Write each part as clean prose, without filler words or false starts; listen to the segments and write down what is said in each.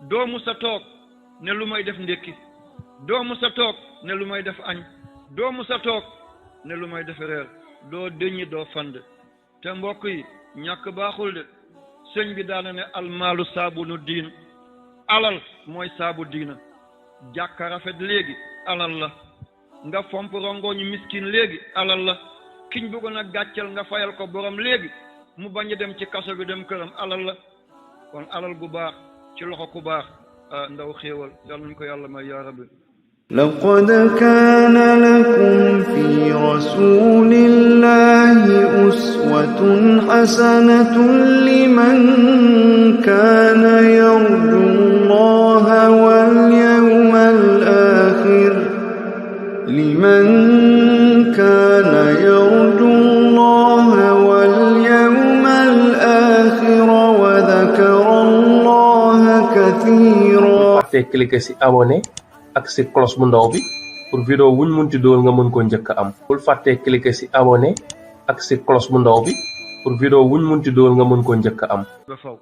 doo musa toog ne lu may def ndékki doo musa toog ne lu may def añ doo musa toog ne lu may def reer doo dëññi doo fand te mbokk yi ñàkk baaxul de sëñ bi daana ne almaalu saabunu diin alal mooy saabu diina jàkka rafet léegi alal la nga fomp rongooñu miskin léegi alal la kiñ bëggoon a gàcceel nga fayal ko borom léegi mu bañ a dem ci kaso bi dem këram alal la kon alal gu baax ci loxo ku baax ndaw xéewal yàlla nañ ko yàlla may yaa rabbi لقد كان لكم في رسول الله أسوة حسنة لمن كان يرجو الله واليوم الآخر وذكر الله كثيرا. cliquer ci abonné ak ci cloche bu ndaw bi pour vidéo wuñ munti dool nga mën ko njëkk am. bul fàtte cliquer ci abonné ak ci cloche bu ndaw bi pour vidéo wuñ munti dool nga mën ko njëkk am. ba faw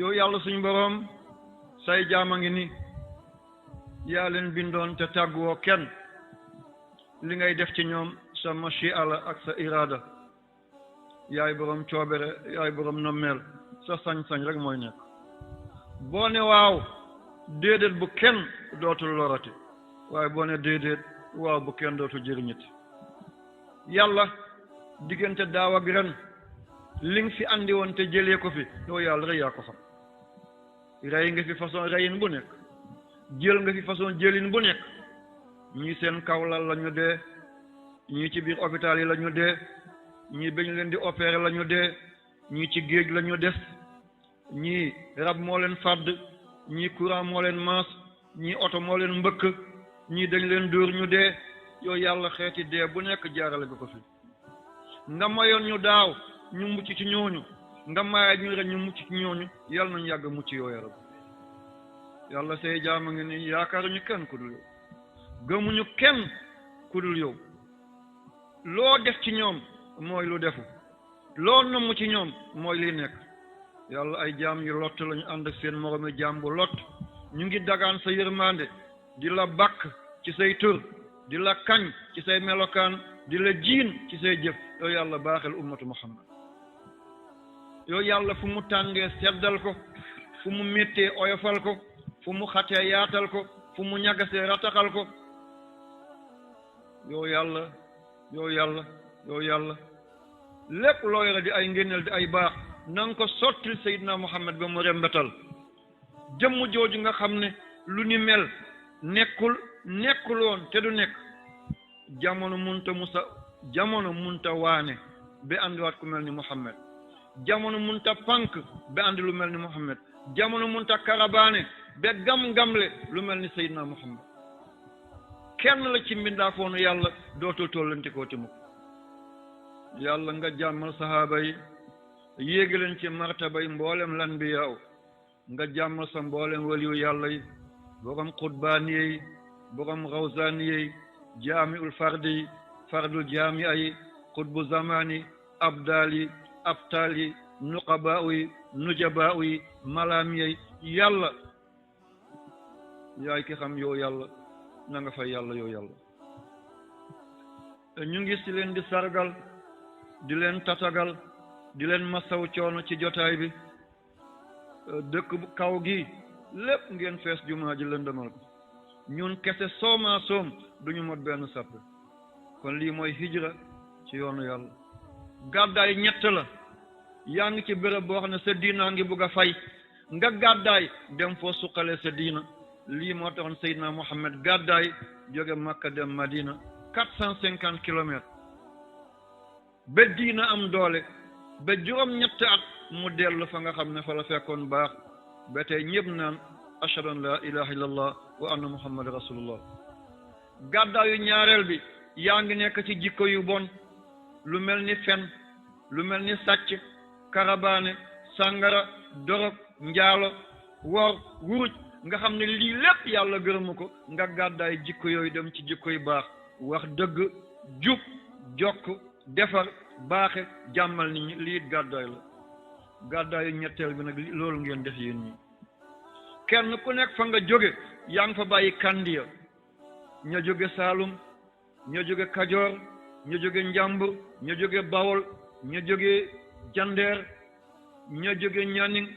yow yàlla suñu borom say jaama ngi ni yaa leen bindoon te tàgguwoo kenn li ngay def ci ñoom sa machia la ak sa irada yaay borom coobere yaay borom nommeel sa sañ-sañ rek mooy nekk boo ne waaw déedéet bu kenn dootul lorati waaye boo ne déedéet waaw bu kenn dootul jëriñati yàlla diggante daaw ak ren li nga fi andi woon te jëlee ko fi yow yàlla rek yaa ko xam rey nga fi façon reyin bu nekk jël nga fi façon jëlin bu nekk ñii seen kawlal la ñu dee ñii ci biir hôpital yi la ñu dee ñii bañ leen di opérer la ñu dee ñii ci géej la ñu des ñii rab moo leen fàdd ñii courant moo leen maas ñii oto moo leen mbëkk ñii dañ leen dóor ñu dee yow yàlla xeeti dee bu nekk jaarale nga ko fi nga mayoon ñu daaw ñu mucc ci ñooñu nga mayaat ñu ren ñu mucc ci ñooñu yàlla nañu yàgg mucc yow ya rab yàlla say jaama ngi ni yaakaaruñu kenn ku dul yow gëmuñu kenn ku dul yow loo def ci ñoom mooy lu defu loo namm ci ñoom mooy liy nekk yàlla ay jaam yu lott lañu ànd ak seen moromi jaam bu lott ñu ngi dagaan sa yërmande di la bakk ci say tur di la kañ ci say melokaan di la jiin ci say jëf yow yàlla baaxel ummatu muhammad yow yàlla fu mu tàngee seddal ko fu mu méttee oyofal ko fu mu xatee yaatal ko fu mu ñagasee rataxal ko yow yàlla yow yàlla yow yàlla lépp loo yore di ay ngénneel di ay baax na nga ko sottil Seydina Muhammad ba mu rembetal jëmm jooju nga xam ne lu ni mel nekkul woon te du nekk jamono munta waane ba andiwaat ku mel ni Muhammad jamono munta pank ba andi lu mel ni Muhammad jamono munta karabaane ba gam-gamle lu mel ni Seydina Muhammad kenn la ci mbindaafoonu yàlla dootul tollante koo ti mukk yàlla nga jàmmal sahaaba yi yéegi leen ci martaba yi mboolem lanbiyaaw nga jàmmal sa mboolem waliyu yàlla yi borom xutbaaniye yi borom rawzaaniye yi jaamiul fardi yi fardul jaamia yi xutbu zamaani abdaal yi abtaal yi nuqabaa yi nujabaa yi malaamiye yi yàlla yaay ki xam yow yàlla na nga fay yàlla yow yàlla ñu ngi si leen di sargal di leen tatagal di leen masaw coono ci jotaay bi dëkk bu kaw gi lépp ngeen fees jumaa ji lëndëmal ko ñun kese soomaa soom duñu mot benn sapp kon lii mooy hijra ci yoonu yàlla gàddaay ñett la yaa ngi ci béréb boo xam ne sa diina ngi bugg a fay nga gàddaay dem foo suqalee sa diina lii moo taxoon Seydina Muhammad gàddaay jóge Makka dem Madina 450 kilomètres ba diina am doole ba juróom-ñetti at mu dellu fa nga xam ne fa la fekkoon baax ba tey ñëpp naan ashhadu an la ilaha illallah wa anna muhammad rasulullah gàddaayu ñaareel bi yaa ngi nekk ci jikko yu bon lu mel ni fen lu mel ni sàcc karabaane sàngara dorog njaalo wor wuruj nga xam ne lii lépp yàlla gërëmu ko nga gàddaay jikko yooyu dem ci jikko yu baax wax dëgg jub jokk defar baaxe jàmmal nit ñi lii gàddaay la gàddaayu ñetteel bi nag loolu ngeen def yéen ñi kenn ku nekk fa nga jóge yaa ngi fa bàyyi kandiya ña jóge Saalum ña jóge Kajoor ña jóge Njàmbur ña jóge Bawol ña jóge Jandeer ña jóge Ñaning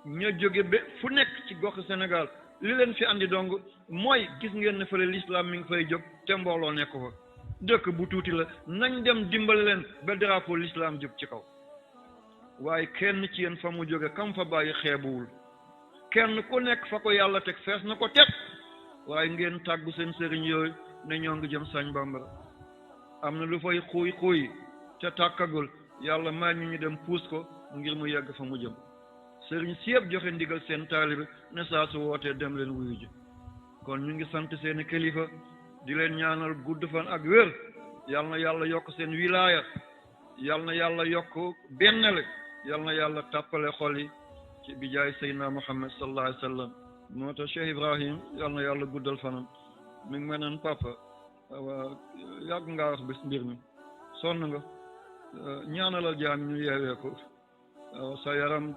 ña jóge ba fu nekk ci gox Sénégal li leen fi andi dong mooy gis ngeen ne fële l'islam mi ngi fay jóg te mbooloo nekk fa dëkk bu tuuti la nañ dem dimbali leen ba drapeau l'islam jóg ci kaw waaye kenn ci yéen fa mu jóge kam fa bàyyi xeebuwul kenn ku nekk fa ko yàlla teg fees na ko teg waaye ngeen tàggu seen sëriñ yooyu ne ñoo ngi jëm Sañ Bambara am na lu fay xuuy xuuy te tàkkagul yàlla may ñu dem puus ko ngir mu yegg fa mu jëm sëriñ si yëpp joxe ndigal seen taalibe ne saa su wootee dem leen wuyu ji kon ñu ngi sant seeni kilifa di leen ñaanal gudd fan ak wér yal na yàlla yokk seen wilaaya yal na yàlla yokk bennale yal na yàlla tàppale xol yi ci bijaay Seydina Muhammad sallallahu alayhi wa sallam moo tax Cheikh Ibrahim yal na yàlla guddal fanam mi ngi mel naan papa waaw yàgg ngaa wax bis mbir mi sonn nga ñaanalal jaam ñu yeewee ko waaw sa yaram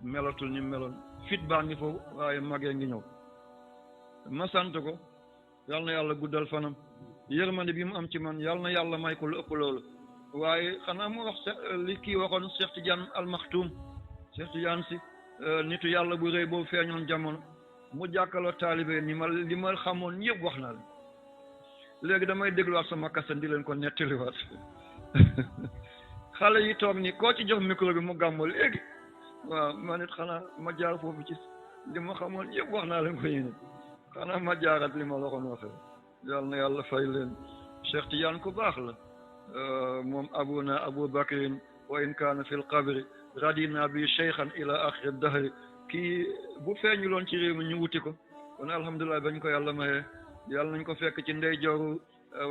melatul ni meloon fit baa ngi foofu waaye magee ngi ñëw ma sant ko yal na yàlla guddal fanam yërmande bi mu am ci man yal na yàlla may ko lu ëpp loolu waaye xanaa mu wax li kii waxoon Cheikh Tidiane Al Maktoum Cheikh Tidiane si nitu yàlla bu rëy boobu feeñoon jamono mu jàkkaloo taalibe ni ma li ma xamoon yëpp wax naa leen léegi damay dégluwaat sama kasan di leen ko nettaliwaat xale yi toog ni koo ci jox micro bi mu gàmmo léegi waaw man it xanaa ma jaar foofu ci li ma xamoon yëpp wax naa leen ko yéene xanaa ma jaarat li ma la waxoon waxee yal na yàlla fay leen Cheikh Tidiane ku baax la moom abuna Abu Bakrin wa in kaana fi l qabri radina bi cheikhan ila axiri dahri kii bu feeñuloon ci réew mi ñu wuti ko kon alhamdulilah bañ ko yàlla mayee yàlla nañ ko fekk ci ndey jooru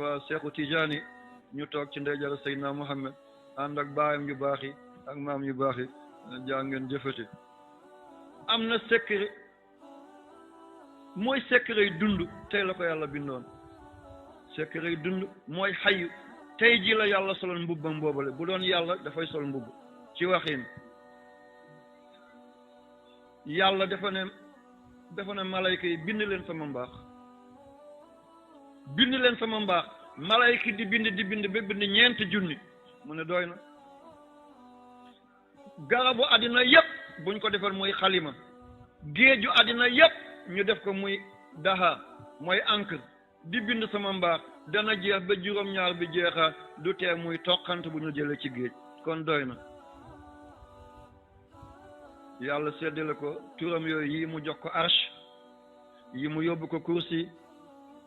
waa Cheikhu Tidiane ñu toog ci ndey jooru Seydina Muhammad ànd ak baayam yu baax yi ak maam yu baax yi jaa ngeen jëfati am na secret mooy secret yi dund tey la ko yàlla bindoon secret yi dund mooy xayu tey ji la yàlla soloon mbubbam boobale bu doon yàlla dafay sol mbubb ci waxin yàlla dafa ne malayka yi bind leen sama mbaax bind leen sama mbaax malayka di bind ba bind 9 junni mu ne doy na garabu àddina yépp buñ ko defar muy xalima géeju àddina yépp ñu def ko muy daha mooy encre di bind sama mbaax dana jeex ba juróom-ñaar bi jeexaat du tee muy toqant bu ñu jëlee ci géej kon doy na yàlla seddale ko turam yooyu yi mu jox ko arsh yi mu yóbbu ko kursi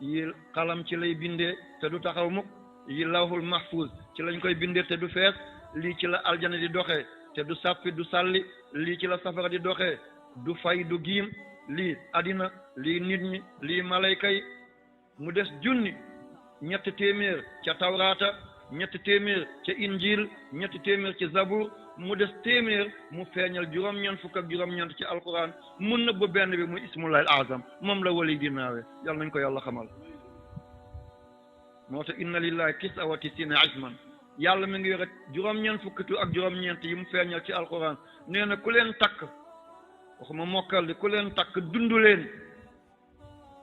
yi xalam ci lay bindee te du taxaw mukk yi lawhul mahfuz ci lañ koy bindee te du fees lii ci la aljana di doxee te du sàppi du sàlli lii ci la safara di doxee du fay du giim lii àddina lii nit ñi lii malayka yi mu des junni 300 ca tawraata 300 ca injil 300 ci zabur mu des 100 mu feeñal juróom-ñeent fukk ak juróom-ñeent ci alquran mun na ba benn bi muy ismullahil azam moom la wali di naawee yàlla nañ ko yàlla xamal moo tax inna lillahi 99 isman yàlla mi ngi yore juróom-ñeent fukkitu ak juróom-ñeent yi mu feeñal ci alquran nee na ku leen takk waxuma mokkal di ku leen takk dundu leen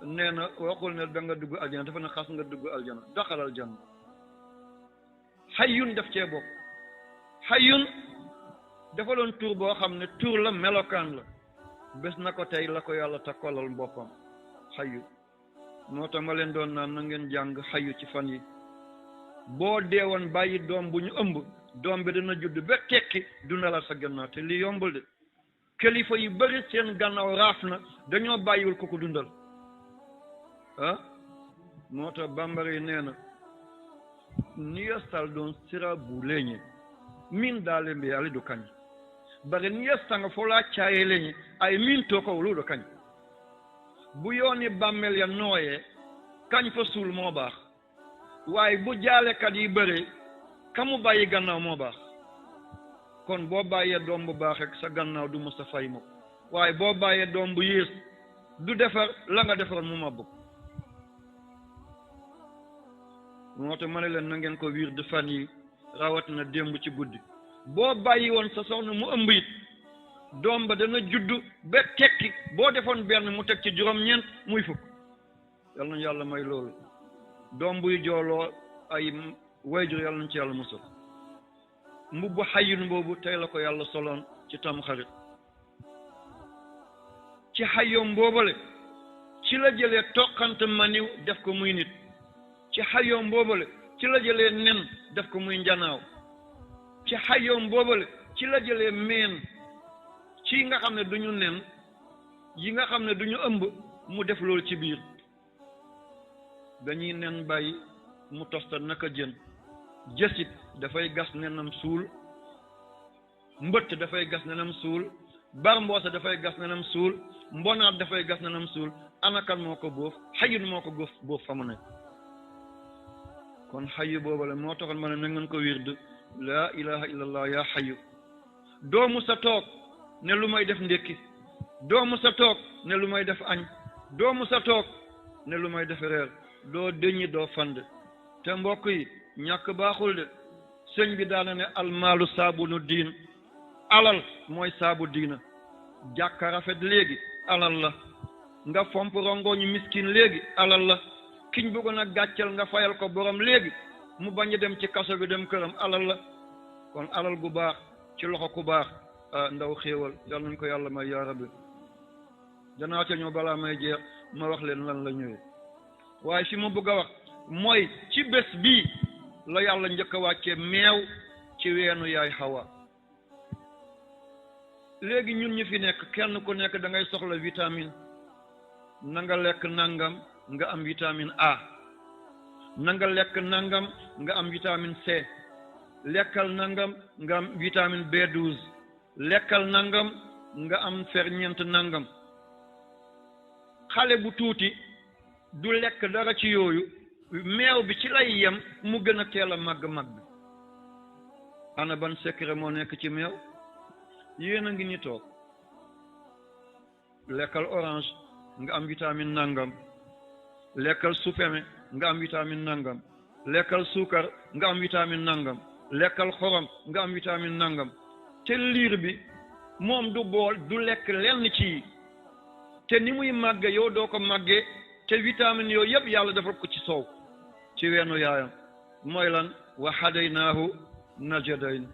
nee na waxul ne da nga dugg aljana dafa ne xas nga dugg aljana daxal aljana xayyun def cee bokk xayyun dafa doon tur boo xam ne tur la melokaan la bés na ko tey la ko yàlla takkolal boppam xayyu moo tax ma leen doon naan na ngeen jàng xayyu ci fan yi boo deewoon bàyyi doom bu ñu ëmb doom bi dana judd ba tekki dundalal sa gannaaw te li yombul de kilifa yu bari seen gannaaw raaf na dañoo bàyyiwul ko ko dundal ah moo tax bambara yi nee na niyestal doon sira bu leñe min daale mbiyali do kañ bare niyestanga fola caaye leñe ay min to ko wulu do kañ bu yooni bàmmeel ya nooyee kañ fa suul moo baax waaye bu jaalekat yi bëree kamu bàyyi gannaaw moo baax kon boo bàyyee doom bu baax rek sa gannaaw du mës a fay mukk waaye boo bàyyee doom bu yées du defar la nga defaroon mu mabbu moo tax ma ne leen na ngeen ko wiir de fan yi rawatina démb ci guddi boo bàyyi woon sa soxna mu ëmb it doom ba dana juddu ba tekki boo defoon benn mu teg ci juróom-ñeent muy fukk. yal nañu yàlla may loolu. doom buy jooloo ay wayjur yal nañu ci yàlla musal. mbubbu xayyun boobu tey la ko yàlla soloon ci tam xarit. ci xayyoom boobale ci la jëlee toqante maniw def ko muy nit. ci xayyoom boobale ci la jëlee nen def ko muy njanaaw. ci xayyoom boobale ci la jëlee meen ci nga xam ne duñu nen yi nga xam ne duñu ëmb mu def loolu ci biir. dañuy nen bàyyi mu tosta naka jën. jësit dafay gas nenam suul. mbëtt dafay gas nenam suul. barmboosa dafay gas nenam suul. mbonaat dafay gas nenam suul. anakan moo ko bóof xayun moo ko bóof fa mu nekk. kon xayu boobu la moo taxoon ma ne na ngeen ko wird laa ilaha illallah yaa xayu. doomu sa toog ne lu may def ndékki. doomu sa toog ne lu may def añ. doomu sa toog ne lu may def reer. doo dëññi doo fand. te mbokk yi ñàkk baaxul de. sëñ bi daana ne almaalu saabunu diin. alal mooy saabu diina. jàkka rafet léegi alal la. nga fomp rongoñu miskin léegi alal la. kiñ bëggoon a gàcceel nga fayal ko borom léegi mu bañ a dem ci kaso bi dem këram alal la. kon alal gu baax ci loxo ku baax ndaw xéewal yal nañ ko yàlla may yaa rabbi. danaa ca ñëw balaa may jeex ma wax leen lan la ñëwee. waaye fi ma bëgg a wax mooy ci bés bii la yàlla njëkk a wàccee meew ci weenu yaay Hawa. léegi ñun ñu fi nekk kenn ku nekk da ngay soxla vitamine. na nga lekk nangam nga am vitamine A. na nga lekk nangam nga am vitamine C. lekkal nangam nga am vitamine B12. lekkal nangam nga am ferñeent nangam. xale bu tuuti du lekk dara ci yooyu meew bi ci lay yem mu gën a teel a màgg bi. ana ban secret moo nekk ci meew. yéen a ngi ni toog lekkal orange nga am vitamine nangam. lekkal supeme nga am vitamine nangam. lekkal suukar nga am vitamine nangam. lekkal xorom nga am vitamine nangam. te liir bi moom du bool du lekk lenn ci te ni muy màgge yow doo ko màggee te vitamine yooyu yëpp yàlla defal ko ci soow ci weenu yaayam. mooy lan wa hadaynaahu najdayn.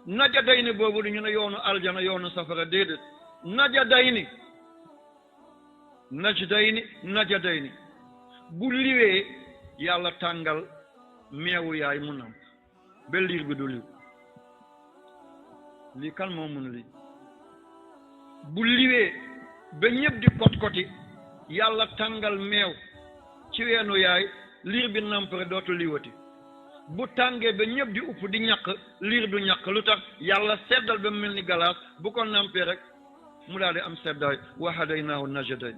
najdayn boobu du ñu ne yoonu aljana yoonu safara déedéet. najdayn bu liwee yàlla tàngal meewu yaay mu namp ba liir bi du liw. lii kan moo mun lii. bu liwee ba ñëpp di kot-koti yàlla tàngal meew ci weenu yaay liir bi namp rek dootu liwati. bu tàngee ba ñëpp di upp di ñàkk liir du ñàkk lu tax yàlla seddal ba mu mel ni galaas bu ko nampee rek mu daal di am seddaay. wa hadaynaahu najdayn.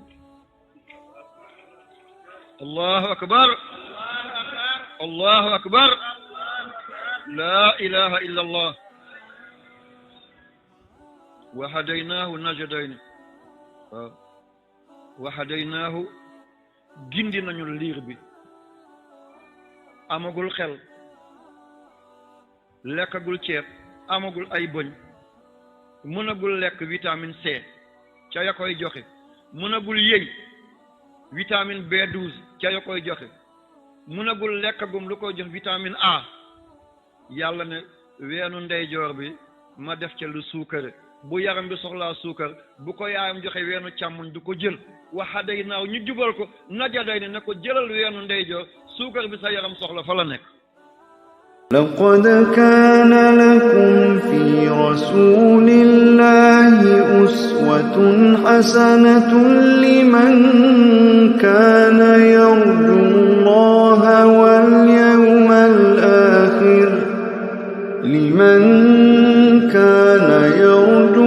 allahu akbar allahu akbar laa ilaha illa allah. wa hadaynaahu najdayn. waaw wa hadaynaahu gindi nañu liir bi. amagul xel lekkagul ceeb amagul ay bëñ mënagul lekk vitamine C ca ya koy joxe mënagul yëy vitamine B12 ca ya koy joxe mënagul lekkagum lu koy jox vitamine A. yàlla ne weenu ndeyjoor bi ma def ca lu suukare bu yaram bi soxlaa suukar bu ko yaayam joxe weenu càmmoñ du ko jël. wa hadaynaahu ñu jubal ko najdayn ne ko jëlal weenu ndeyjoor suukar bi sa yaram soxla fa la nekk. لقد كان لكم في رسول الله أسوة حسنة لمن كان يرجو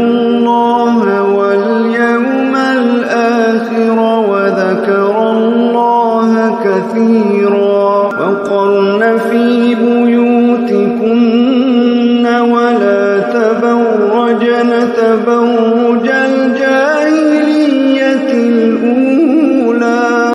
الله واليوم الآخر وذكر الله كثيرا وقرن في